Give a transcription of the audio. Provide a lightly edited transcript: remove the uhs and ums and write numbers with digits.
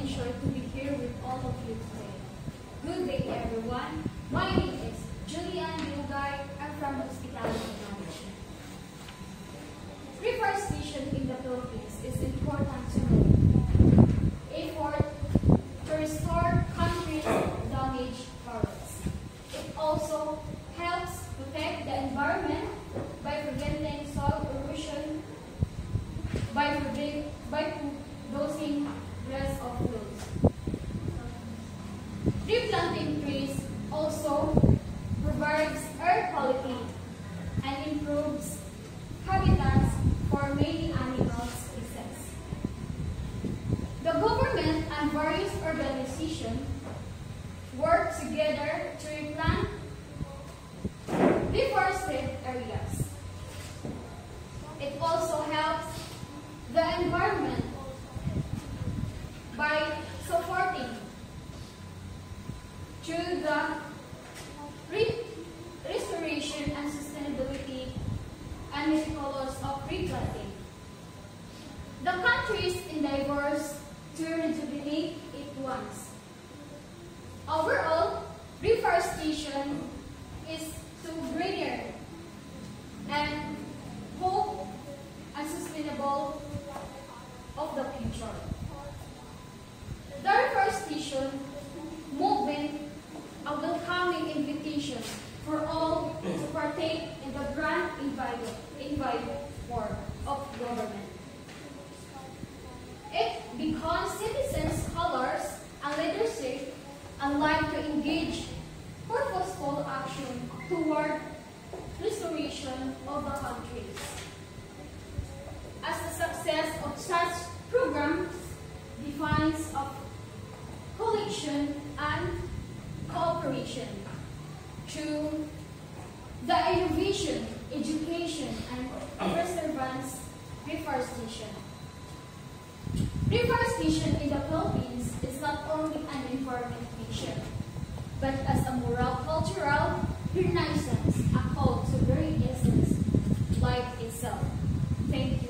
enjoy to be here with all of you today. Good day, everyone. My name is Julian Bilgay. I'm from Hospitality Management. Reforestation in the Philippines is important to know. Effort to restore countries' damaged forests. It also helps protect the environment by preventing soil erosion, by producing less of flows. Replanting trees also provides air quality and improves habitats for many animal species. The government and various organizations work together to replant deforested areas. It also helps the environment by supporting through the restoration and sustainability and meticulous of replanting. The countries endeavors to rejuvenate it once. Overall, reforestation is to greener and hope and sustainable of the future. The reforestation movement a welcoming invitation for all to partake in the grand invited form of government. It becomes citizens, scholars, and leadership alike to engage purposeful action toward restoration of the countries. As the success of such programs defines of collection and cooperation through the innovation, education, and preservance reforestation. Reforestation in the Philippines is not only an environment mission, but as a moral, cultural renaissance, a call to very essence, life itself. Thank you.